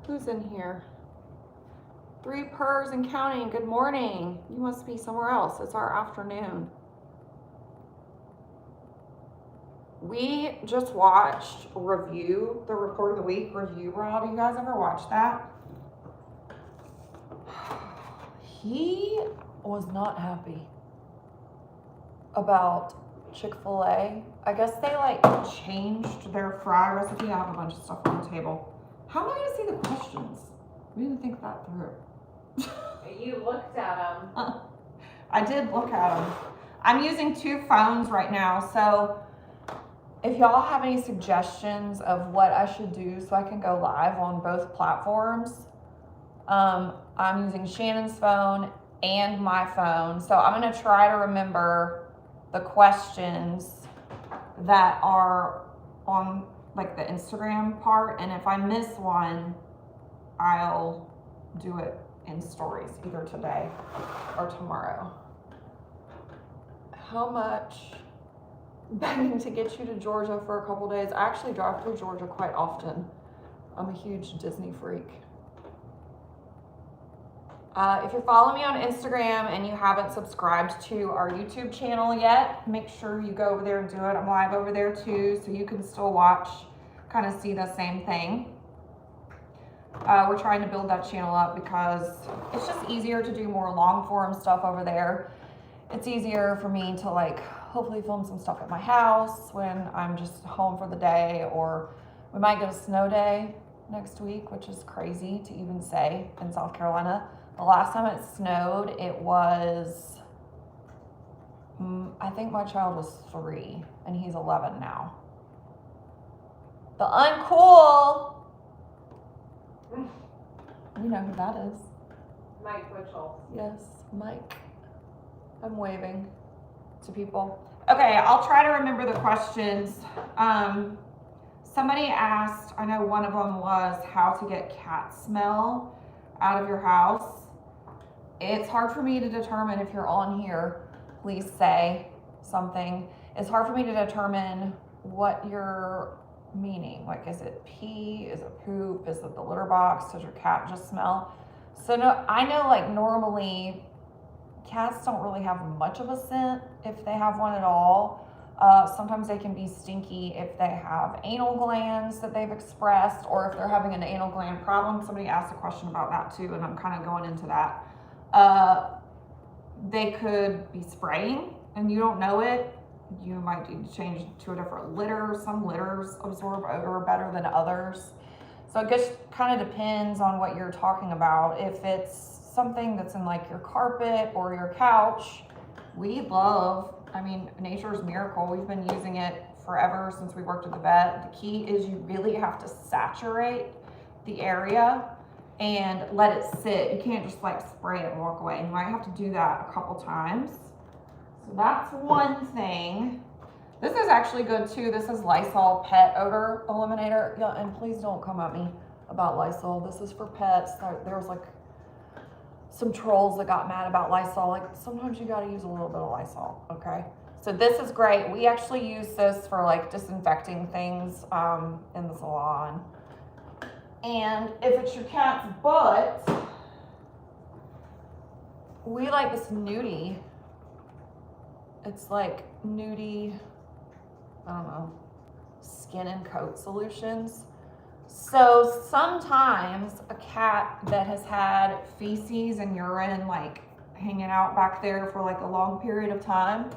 Who's in here? 3 purrs and counting. Good morning. You must be somewhere else. It's our afternoon. We just watched the report of the week review, Rob. You guys ever watch that? He was not happy about Chick-fil-A. I guess they like changed their fry recipe. I have a bunch of stuff on the table. How am I going to see the questions? We didn't think that through. You looked at them. I did look at them. I'm using 2 phones right now, so if y'all have any suggestions of what I should do so I can go live on both platforms, I'm using Shannon's phone and my phone. So I'm going to try to remember the questions that are on like the Instagram part. And if I miss one, I'll do it in stories either today or tomorrow. How much begging to get you to Georgia for a couple days? I actually drive through Georgia quite often. I'm a huge Disney freak. If you're following me on Instagram and you haven't subscribed to our YouTube channel yet, make sure you go over there and do it. I'm live over there too, so you can still watch, kind of see the same thing. We're trying to build that channel up because it's just easier to do more long form stuff over there. It's easier for me to like hopefully film some stuff at my house when I'm just home for the day, or we might get a snow day next week, which is crazy to even say in South Carolina. The last time it snowed, it was, I think my child was 3 and he's 11 now. The uncool. You know who that is. Mike Mitchell. Yes, Mike. I'm waving to people. Okay, I'll try to remember the questions. Somebody asked, I know one of them was how to get cat smell out of your house. It's hard for me to determine if you're on here. Please say something. It's hard for me to determine what you're meaning. Like, is it pee? Is it poop? Is it the litter box? Does your cat just smell? So no, I know like normally cats don't really have much of a scent if they have one at all. Sometimes they can be stinky if they have anal glands that they've expressed, or if they're having an anal gland problem. Somebody asked a question about that too, and I'm kind of going into that. They could be spraying and you don't know it. You might need to change to a different litter. Some litters absorb odor better than others. So it just kind of depends on what you're talking about. If it's something that's in like your carpet or your couch, we love, I mean, Nature's Miracle. We've been using it forever since we worked at the vet. The key is you really have to saturate the area and let it sit. You can't just like spray it and walk away. You might have to do that a couple times. So that's one thing. This is actually good too. This is Lysol Pet Odor Eliminator. Yeah, and please don't come at me about Lysol. This is for pets. There was like some trolls that got mad about Lysol. Like, sometimes you gotta use a little bit of Lysol, okay? So this is great. We actually use this for like disinfecting things in the salon. And if it's your cat's butt, we like this nudie. It's like nudie, I don't know, skin and coat solutions. So sometimes a cat that has had feces and urine like hanging out back there for like a long period of time,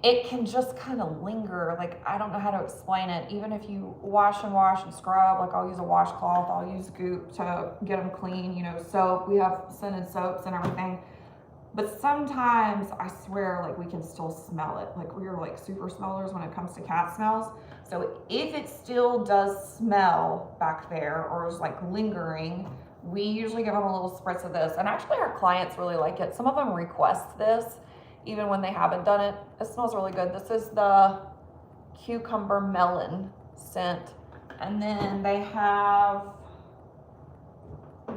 it can just kind of linger. Like, I don't know how to explain it. Even if you wash and scrub, like I'll use a washcloth, I'll use Goop to get them clean, you know, soap. We have scented soaps and everything. But sometimes I swear, like, we can still smell it. Like, we are like super smellers when it comes to cat smells. So if it still does smell back there or is like lingering, we usually give them a little spritz of this. And actually our clients really like it. Some of them request this even when they haven't done it. It smells really good. This is the cucumber melon scent. And then they have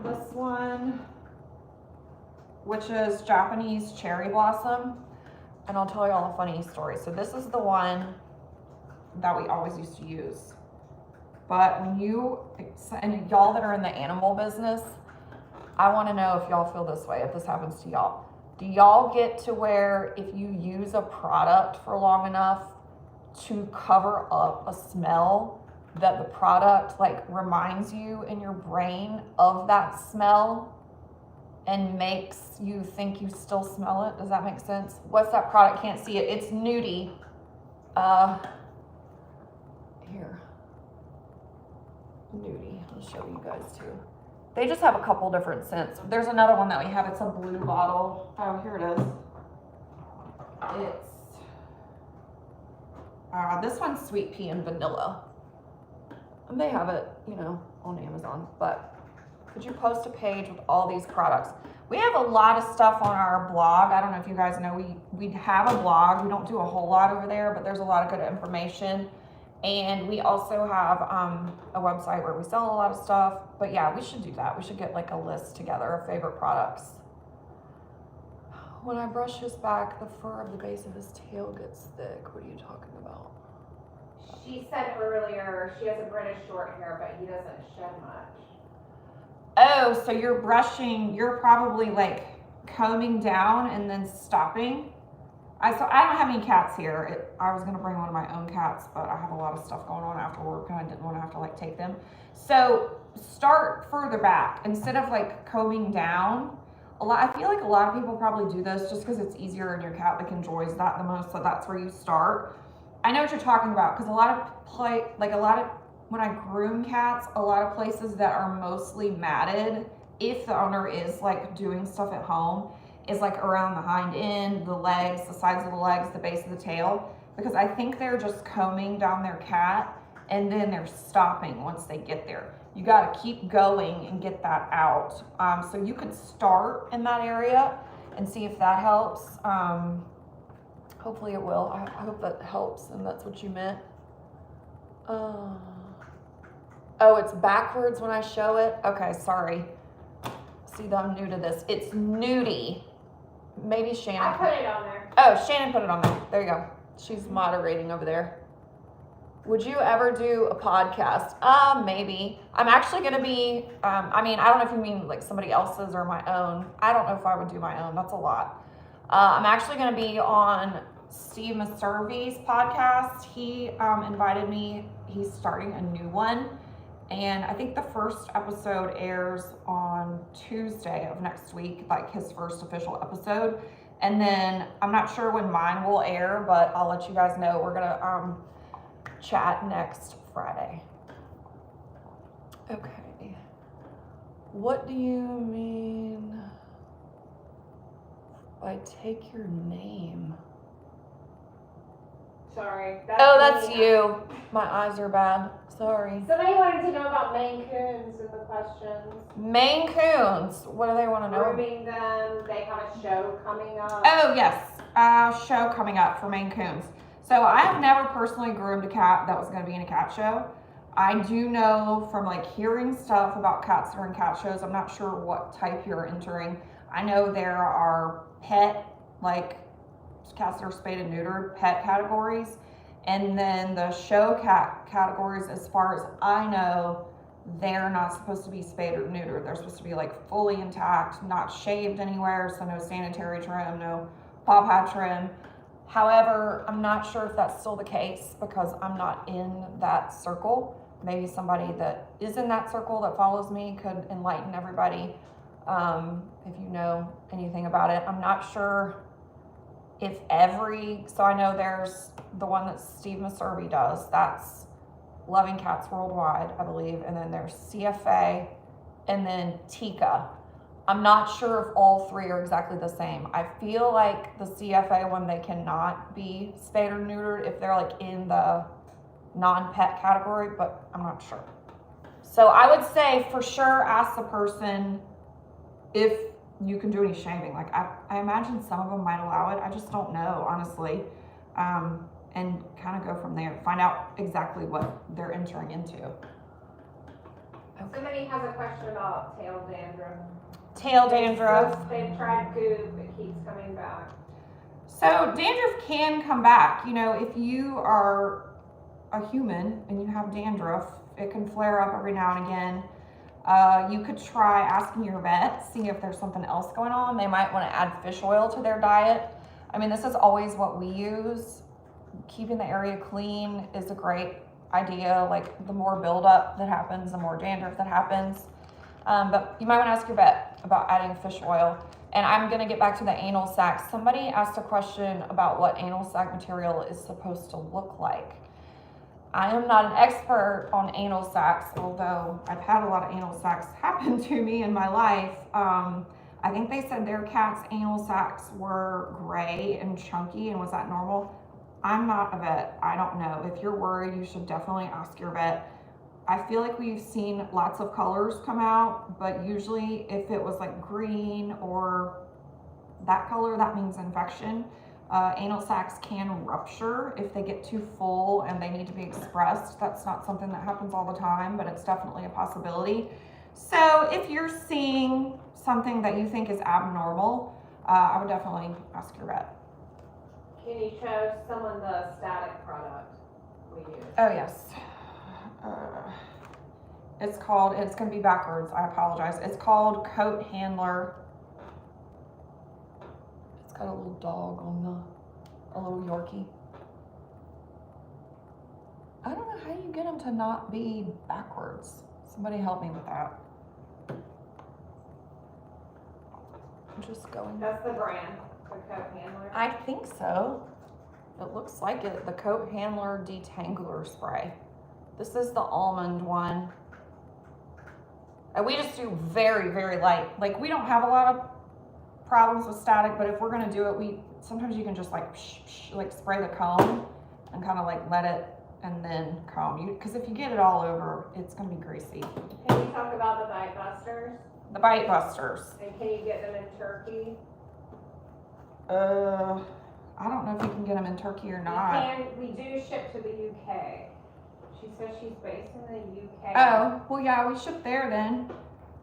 this one, which is Japanese cherry blossom. And I'll tell y'all a funny story. So this is the one that we always used to use. But when you, and y'all that are in the animal business, I want to know if y'all feel this way, if this happens to y'all. Do y'all get to where if you use a product for long enough to cover up a smell, that the product like reminds you in your brain of that smell and makes you think you still smell it? Does that make sense? What's that product? Can't see it. It's Nudie. Here. Nudie. I'll show you guys too. They just have a couple different scents. There's another one that we have. It's a blue bottle. Oh, here it is. It's this one's sweet pea and vanilla. And they have it, you know, on Amazon. But could you post a page with all these products? We have a lot of stuff on our blog. I don't know if you guys know, we have a blog. We don't do a whole lot over there, but there's a lot of good information. And we also have a website where we sell a lot of stuff. But yeah, we should do that. We should get like a list together of favorite products. When I brush his back, the fur of the base of his tail gets thick. What are you talking about? She said earlier she has a British short hair, but he doesn't shed much. Oh, so you're brushing, you're probably like combing down and then stopping. I don't have any cats here. I was gonna bring one of my own cats, but I have a lot of stuff going on after work and I didn't want to have to like take them. So start further back instead of like combing down. I feel like a lot of people probably do this just because it's easier and your cat like enjoys that the most. So that's where you start. I know what you're talking about because when I groom cats, a lot of places that are mostly matted, if the owner is like doing stuff at home, is like around the hind end, the legs, the sides of the legs, the base of the tail, because I think they're just combing down their cat and then they're stopping once they get there. You got to keep going and get that out. So you could start in that area and see if that helps. Hopefully it will. I hope that helps and that's what you meant. Oh, it's backwards when I show it. Okay, sorry. See that I'm new to this. It's Nudie. Maybe Shannon. I put it on there. Oh, Shannon put it on there. There you go. She's moderating over there. Would you ever do a podcast? Maybe. I'm actually going to be, I don't know if you mean like somebody else's or my own. I don't know if I would do my own. That's a lot. I'm actually going to be on Steve Maservy's podcast. He invited me. He's starting a new one. And I think the first episode airs on Tuesday of next week, like his first official episode. And then I'm not sure when mine will air, but I'll let you guys know. We're going to chat next Friday. Okay. What do you mean by take your name? Sorry. That's me. you. My eyes are bad. Sorry. Somebody wanted to know about Maine Coons in the questions. Maine Coons. What do they want to know? Grooming them. They have a show coming up. Oh, yes. Show coming up for Maine Coons. So I have never personally groomed a cat that was going to be in a cat show. I do know from like hearing stuff about cats that are in cat shows, I'm not sure what type you're entering. I know there are pet, like cats that are spayed and neutered, pet categories. And then the show cat categories, as far as I know, they're not supposed to be spayed or neutered. They're supposed to be like fully intact, not shaved anywhere. So no sanitary trim, no paw pad trim. However, I'm not sure if that's still the case because I'm not in that circle. Maybe somebody that is in that circle that follows me could enlighten everybody if you know anything about it. I'm not sure if so I know there's the one that Steve Maservy does. That's Loving Cats Worldwide, I believe. And then there's CFA and then Tika. I'm not sure if all three are exactly the same. I feel like the CFA one, they cannot be spayed or neutered if they're like in the non-pet category, but I'm not sure. So I would say for sure ask the person if you can do any shaving. Like I imagine some of them might allow it. I just don't know, honestly. And kind of go from there. Find out exactly what they're entering into. Okay. Somebody has a question about tail dandruff. Tail dandruff. They've tried goop, it keeps coming back. So dandruff can come back. You know, if you are a human and you have dandruff it can flare up every now and again. You could try asking your vet, see if there's something else going on. They might want to add fish oil to their diet. I mean, this is always what we use. Keeping the area clean is a great idea. Like the more buildup that happens, the more dandruff that happens. But you might want to ask your vet about adding fish oil. And I'm going to get back to the anal sac. Somebody asked a question about what anal sac material is supposed to look like. I am not an expert on anal sacs, although I've had a lot of anal sacs happen to me in my life. I think they said their cat's anal sacs were gray and chunky, and was that normal? I'm not a vet. I don't know. If you're worried, you should definitely ask your vet. I feel like we've seen lots of colors come out, but usually if it was like green or that color, that means infection. Anal sacs can rupture if they get too full and they need to be expressed. That's not something that happens all the time, but it's definitely a possibility. So if you're seeing something that you think is abnormal, I would definitely ask your vet. Can you show someone the static product we use? Oh yes. It's going to be backwards. I apologize. It's called Coat Handler. It's got a little dog on a little Yorkie. I don't know how you get them to not be backwards. Somebody help me with that. I'm just going. That's the brand, the Coat Handler. I think so. It looks like it. The Coat Handler Detangler Spray. This is the almond one. And we just do very, very light. Like, we don't have a lot of problems with static, but if we're gonna do it, sometimes you can just like, like spray the comb and kind of like let it and then comb. Because if you get it all over, it's gonna be greasy. Can you talk about the Bite Busters? The Bite Busters. And can you get them in Turkey? I don't know if you can get them in Turkey or not. We do ship to the UK. She says she's based in the UK. Oh, well, yeah, we ship there then.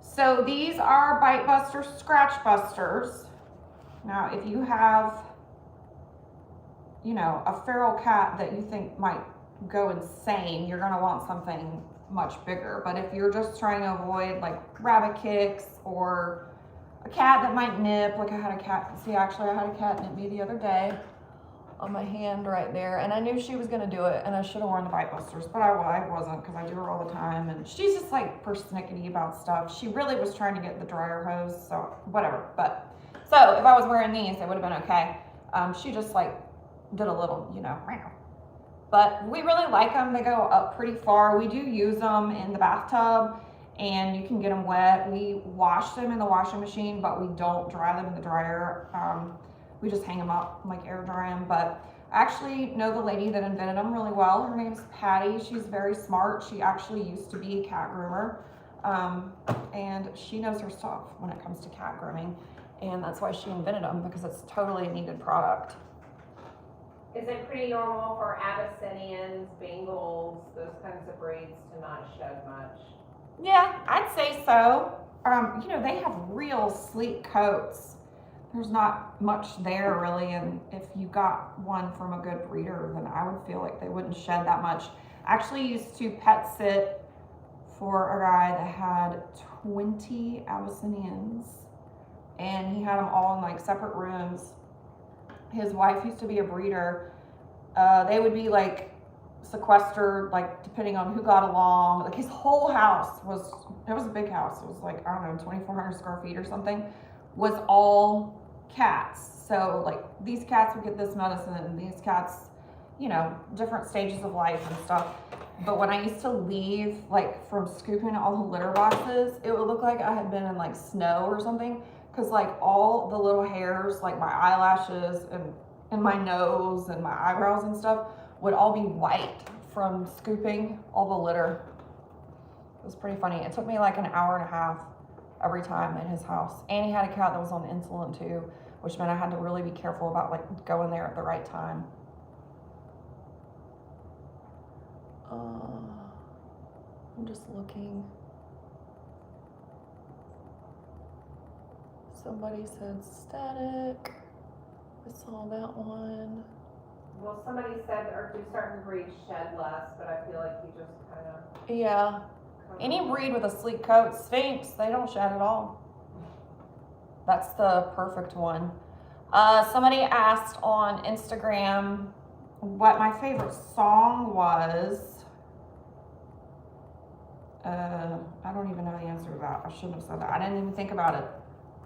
So these are Bite Busters, Scratch Busters. Now, if you have, you know, a feral cat that you think might go insane, you're gonna want something much bigger. But if you're just trying to avoid like rabbit kicks or a cat that might nip, like I had a cat, see, actually I had a cat nip me the other day on my hand right there, and I knew she was gonna do it, and I should have worn the Bite Busters, but I wasn't, because I do her all the time, and she's just like persnickety about stuff. She really was trying to get the dryer hose, so whatever. But so if I was wearing these, it would have been okay. She just like did a little, you know, but we really like them. They go up pretty far. We do use them in the bathtub, and you can get them wet. We wash them in the washing machine, but we don't dry them in the dryer. We just hang them up, like air dry them. But I actually know the lady that invented them really well. Her name's Patty. She's very smart. She actually used to be a cat groomer. And she knows her stuff when it comes to cat grooming. And that's why she invented them, because it's totally a needed product. Is it pretty normal for Abyssinians, Bengals, those kinds of breeds to not shed much? Yeah, I'd say so. You know, they have real sleek coats. There's not much there really, and if you got one from a good breeder, then I would feel like they wouldn't shed that much. I actually used to pet sit for a guy that had 20 Abyssinians, and he had them all in like separate rooms. His wife used to be a breeder. They would be like sequestered, like depending on who got along. Like his whole house it was a big house. It was like, I don't know, 2,400 square feet or something, was all cats. So like these cats would get this medicine, and these cats, you know, different stages of life and stuff. But when I used to leave, like from scooping all the litter boxes, it would look like I had been in like snow or something. Cause like all the little hairs, like my eyelashes and my nose and my eyebrows and stuff would all be white from scooping all the litter. It was pretty funny. It took me like an hour and a half every time in his house. And he had a cat that was on insulin too, which meant I had to really be careful about like going there at the right time. I'm just looking. Somebody said static. I saw that one. Well, somebody said, or do certain breeds shed less, but I feel like you just kind of Yeah. Any breed with a sleek coat, Sphinx, they don't shed at all. That's the perfect one. Somebody asked on Instagram what my favorite song was. I don't even know the answer to that. I shouldn't have said that. I didn't even think about it.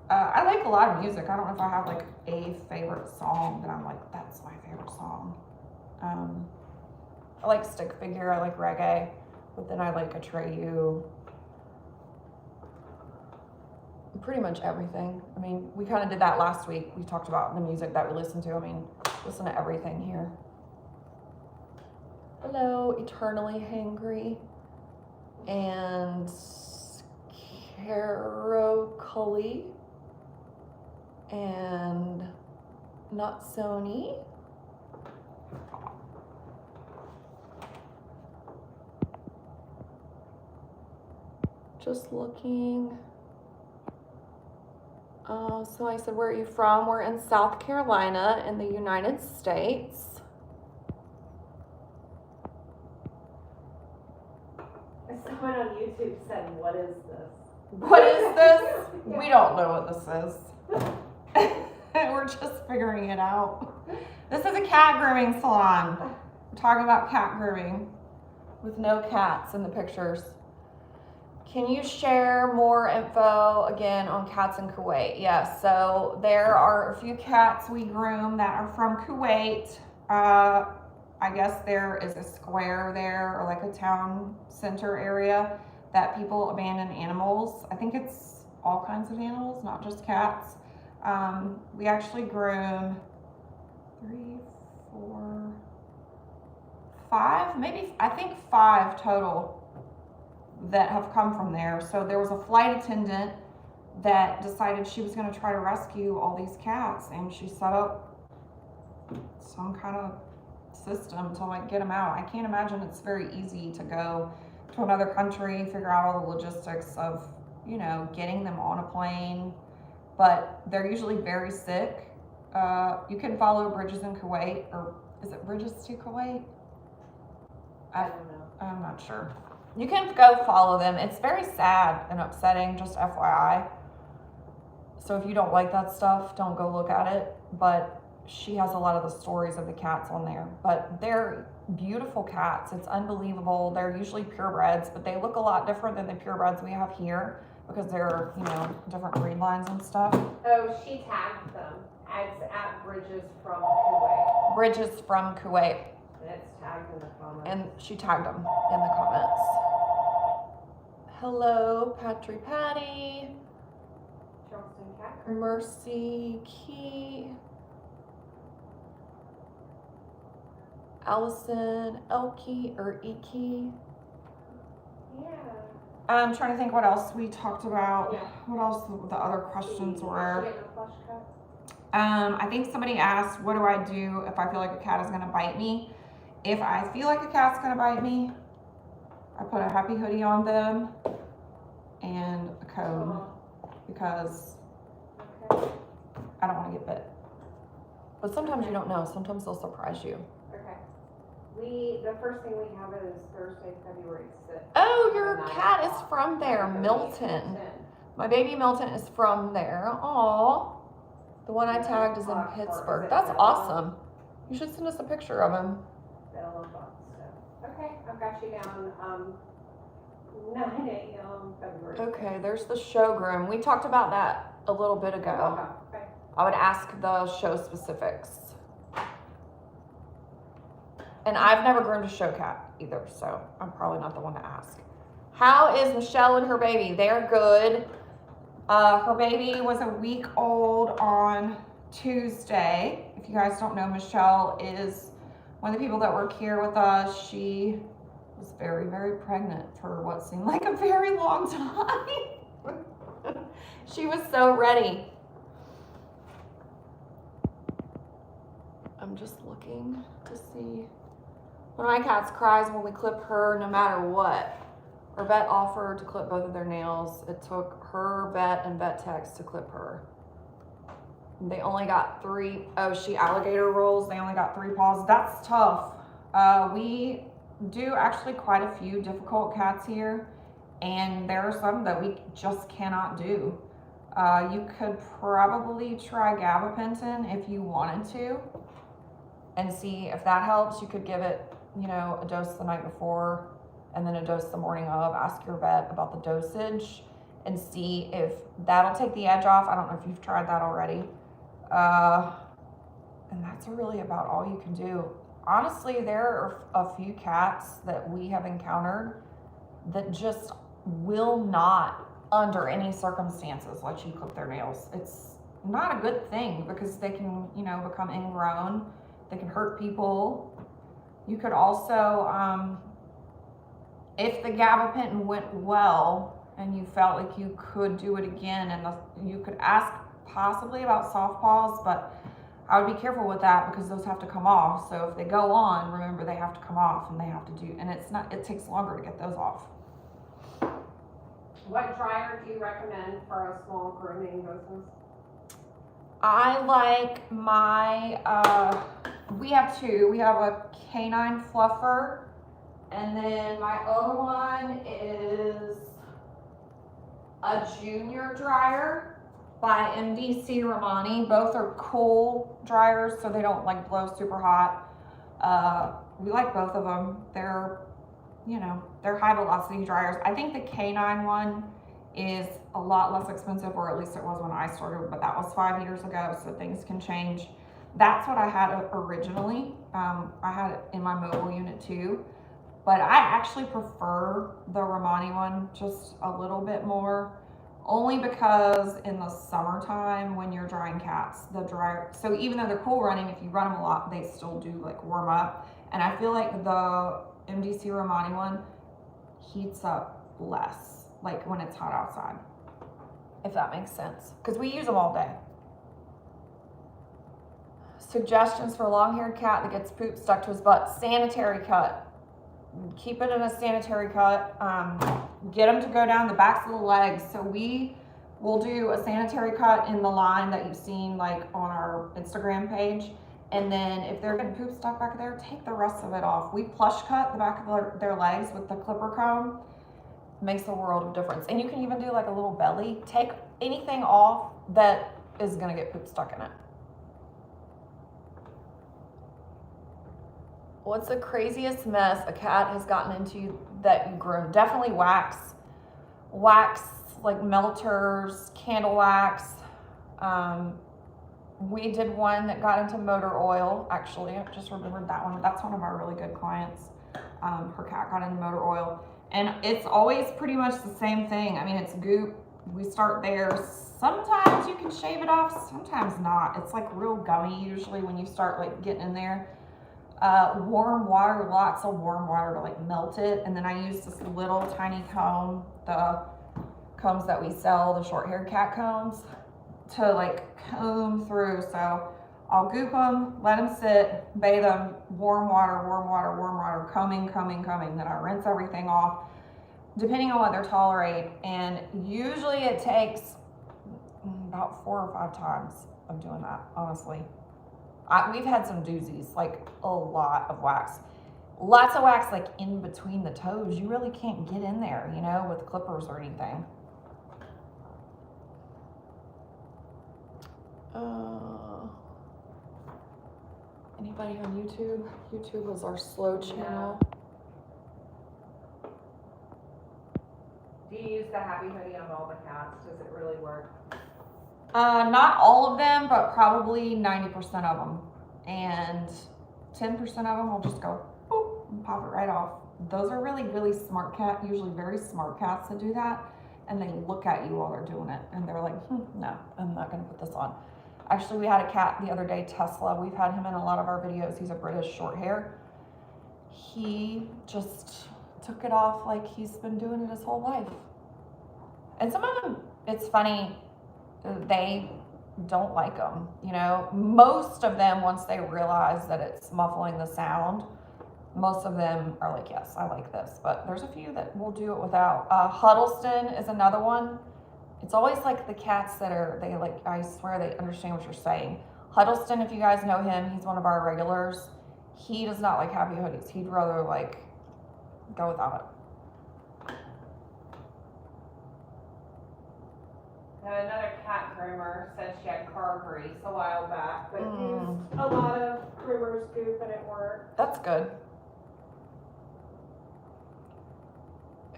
I like a lot of music. I don't know if I have like a favorite song that I'm like, that's my favorite song. I like Stick Figure, I like reggae, but then I like Atreyu. Pretty much everything. I mean, we kind of did that last week. We talked about the music that we listen to. I mean, listen to everything here. Hello, Eternally Hangry. And Caroculi. And Not Sony. Just looking. So I said, where are you from? We're in South Carolina in the United States. Someone on YouTube said, what is this? What is this? We don't know what this is. We're just figuring it out. This is a cat grooming salon. We're talking about cat grooming with no cats in the pictures. Can you share more info again on cats in Kuwait? Yes, so there are a few cats we groom that are from Kuwait. I guess there is a square there, or like a town center area that people abandon animals. I think it's all kinds of animals, not just cats. We actually groom 3, 4, 5, maybe, I think 5 total that have come from there. So there was a flight attendant that decided she was going to try to rescue all these cats, and she set up some kind of system to like get them out. I can't imagine it's very easy to go to another country, figure out all the logistics of, you know, getting them on a plane, but they're usually very sick. You can follow Bridges in Kuwait, or is it Bridges to Kuwait? I don't know. I'm not sure. You can go follow them. It's very sad and upsetting, just FYI. So if you don't like that stuff, don't go look at it. But she has a lot of the stories of the cats on there. But they're beautiful cats. It's unbelievable. They're usually purebreds, but they look a lot different than the purebreds we have here because they're, you know, different breed lines and stuff. Oh, she tagged them. It's at Bridges from Kuwait. Bridges from Kuwait. And it's tagged in the comments. And she tagged them in the comments. Hello, Patry Patty. Charleston Cat Groomer. Mercy Key. Allison Elke or Eke. Yeah. I'm trying to think what else we talked about. Yeah. What else the other questions were. Did you get the flush cut? I think somebody asked, what do I do if I feel like a cat is gonna bite me? If I feel like a cat's gonna bite me, I put a happy hoodie on them and a cone because Okay. I don't want to get bit. But sometimes you don't know. Sometimes they'll surprise you. Okay. The first thing we have is Thursday, February 6th. Oh, your cat is from there, Milton. My baby Milton is from there. Aw. The one I tagged is in Pittsburgh. That's awesome. You should send us a picture of him. Okay, I've got you down, 9 a.m. February. Okay, there's the showgroom. We talked about that a little bit ago. Okay. I would ask the show specifics. And I've never groomed a show cat either, so I'm probably not the one to ask. How is Michelle and her baby? They're good. Her baby was a week old on Tuesday. If you guys don't know, Michelle is one of the people that work here with us. She was very, very pregnant for what seemed like a very long time. She was so ready. I'm just looking to see. One of my cats cries when we clip her no matter what. Our vet offered to clip both of their nails. It took her vet and vet techs to clip her. They only got 3, she alligator rolls. They only got 3 paws. That's tough. We do actually quite a few difficult cats here, and there are some that we just cannot do. You could probably try gabapentin if you wanted to, and see if that helps. You could give it, you know, a dose the night before and then a dose the morning of. Ask your vet about the dosage and see if that'll take the edge off. I don't know if you've tried that already. And that's really about all you can do. Honestly, there are a few cats that we have encountered that just will not, under any circumstances, let you clip their nails. It's not a good thing because they can, you know, become ingrown. They can hurt people. You could also, if the gabapentin went well and you felt like you could do it again, and you could ask possibly about soft paws, but I would be careful with that because those have to come off. So if they go on, remember they have to come off, and they have to do, and it takes longer to get those off. What dryer do you recommend for a small grooming business? I like my, we have two. We have a canine fluffer, and then my other one is a junior dryer by MDC Romani. Both are cool dryers, so they don't like blow super hot. We like both of them. They're, you know, they're high velocity dryers. I think the canine one is a lot less expensive, or at least it was when I started, but that was 5 years ago, so things can change. That's what I had originally. I had it in my mobile unit too, but I actually prefer the Romani one just a little bit more, only because in the summertime when you're drying cats, the dryer, so even though they're cool running, if you run them a lot, they still do like warm up. And I feel like the MDC Romani one heats up less, like when it's hot outside, if that makes sense, because we use them all day. Suggestions for a long-haired cat that gets poop stuck to his butt: sanitary cut. Keep it in a sanitary cut. Get them to go down the backs of the legs. So we will do a sanitary cut in the line that you've seen like on our Instagram page. And then if they're getting poop stuck back there, take the rest of it off. We plush cut the back of their legs with the clipper comb. Makes a world of difference. And you can even do like a little belly. Take anything off that is gonna get poop stuck in it. What's the craziest mess a cat has gotten into that you groomed? Definitely wax. Wax, like melters, candle wax. We did one that got into motor oil, actually. I just remembered that one. That's one of our really good clients. Her cat got into motor oil. And it's always pretty much the same thing. I mean, it's goop. We start there. Sometimes you can shave it off, sometimes not. It's like real gummy usually when you start like getting in there. Warm water, lots of warm water to like melt it. And then I use this little tiny comb, the combs that we sell, the short-haired cat combs, to like comb through. So I'll goop them, let them sit, bathe them, warm water, warm water, warm water, combing. Then I rinse everything off, depending on what they're tolerate. And usually it takes about 4 or 5 times of doing that, honestly. We've had some doozies, like a lot of wax. Lots of wax like in between the toes. You really can't get in there, you know, with clippers or anything. Anybody on YouTube? YouTube is our slow channel. Do you use the Happy Hoodie on all the cats? Does it really work? Not all of them, but probably 90% of them. And 10% of them will just go boop and pop it right off. Those are really, really smart cats, usually very smart cats that do that. And they look at you while they're doing it. And they're like, no, I'm not going to put this on. Actually, we had a cat the other day, Tesla. We've had him in a lot of our videos. He's a British short hair. He just took it off like he's been doing it his whole life. And some of them, it's funny, they don't like them. You know, most of them, once they realize that it's muffling the sound, most of them are like, yes, I like this. But there's a few that will do it without. Huddleston is another one. It's always like the cats that are, they like, I swear they understand what you're saying. Huddleston, if you guys know him, he's one of our regulars. He does not like Happy Hoodies. He'd rather like go without it. Another cat groomer said she had car grease a while back, but used a lot of groomer's goop and it worked. That's good.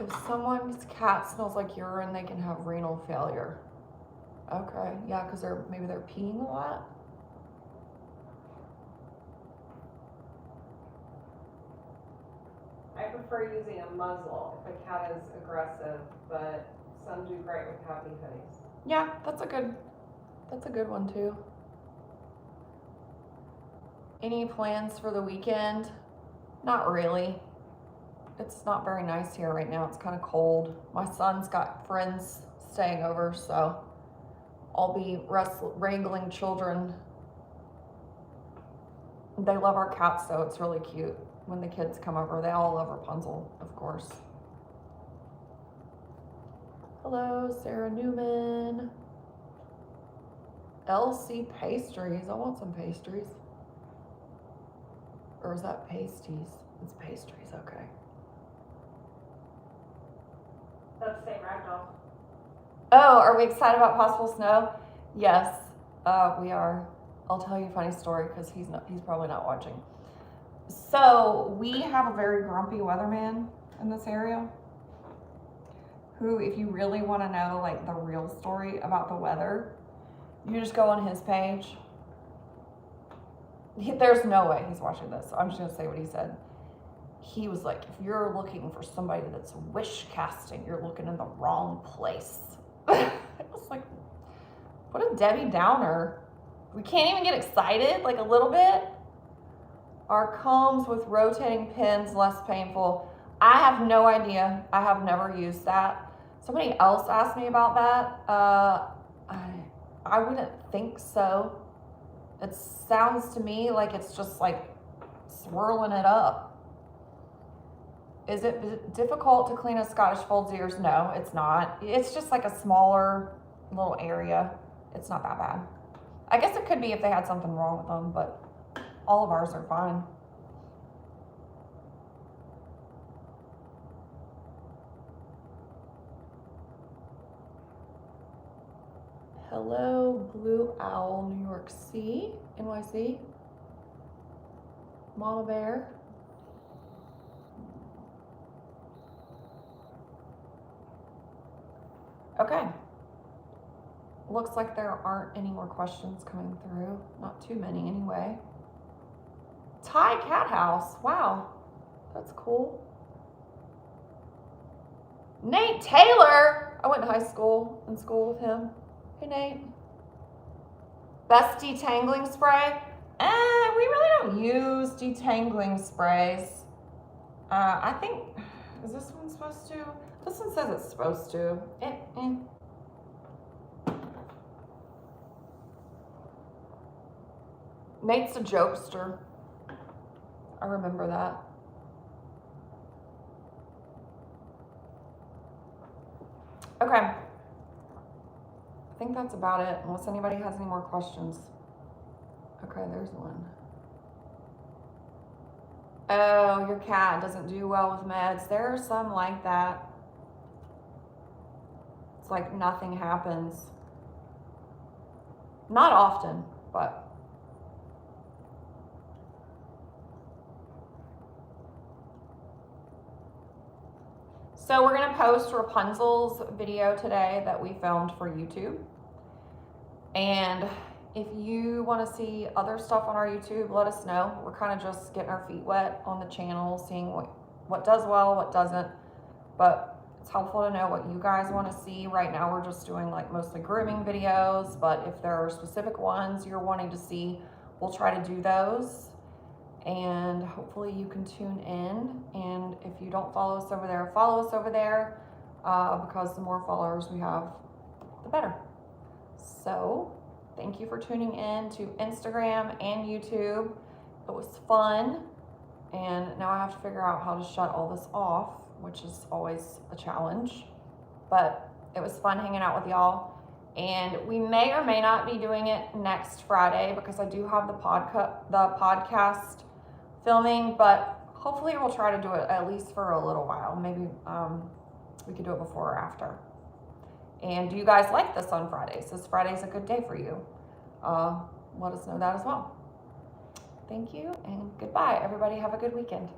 If someone's cat smells like urine, they can have renal failure. Okay, yeah, because maybe they're peeing a lot. I prefer using a muzzle if a cat is aggressive, but some do great with happy hoodies. Yeah, that's a good one too. Any plans for the weekend? Not really. It's not very nice here right now. It's kind of cold. My son's got friends staying over, so I'll be wrangling children. They love our cats, though. It's really cute when the kids come over. They all love Rapunzel, of course. Hello, Sarah Newman. LC Pastries. I want some pastries. Or is that pasties? It's pastries, okay. Let's say ragdoll. Oh, are we excited about possible snow? Yes, we are. I'll tell you a funny story because he's probably not watching. So we have a very grumpy weatherman in this area who, if you really want to know like the real story about the weather, you just go on his page. There's no way he's watching this, so I'm just gonna say what he said. He was like, if you're looking for somebody that's wish casting, you're looking in the wrong place. It was like, what a Debbie Downer. We can't even get excited, like a little bit. Are combs with rotating pins less painful? I have no idea. I have never used that. Somebody else asked me about that. I wouldn't think so. It sounds to me like it's just like swirling it up. Is it difficult to clean a Scottish Fold's ears? No, it's not. It's just like a smaller little area. It's not that bad. I guess it could be if they had something wrong with them, but all of ours are fine. Hello, Blue Owl, New York C, NYC. Mama Bear. Okay. Looks like there aren't any more questions coming through. Not too many anyway. Thai Cat House. Wow. That's cool. Nate Taylor. I went to school with him. Hey, Nate. Best detangling spray? We really don't use detangling sprays. I think, is this one supposed to? This one says it's supposed to. Nate's a jokester. I remember that. Okay. I think that's about it, unless anybody has any more questions. Okay, there's one. Oh, your cat doesn't do well with meds. There are some like that. It's like nothing happens. Not often, but. So we're gonna post Rapunzel's video today that we filmed for YouTube. And if you wanna see other stuff on our YouTube, let us know. We're kind of just getting our feet wet on the channel, seeing what does well, what doesn't. But it's helpful to know what you guys wanna see. Right now we're just doing like mostly grooming videos, but if there are specific ones you're wanting to see, we'll try to do those. And hopefully you can tune in. And if you don't follow us over there, follow us over there, because the more followers we have, the better. So thank you for tuning in to Instagram and YouTube. It was fun. And now I have to figure out how to shut all this off, which is always a challenge. But it was fun hanging out with y'all. And we may or may not be doing it next Friday because I do have the podcast filming, but hopefully we'll try to do it at least for a little while. Maybe we could do it before or after. And do you guys like this on Fridays? Is Friday's a good day for you? Let us know that as well. Thank you and goodbye. Everybody have a good weekend.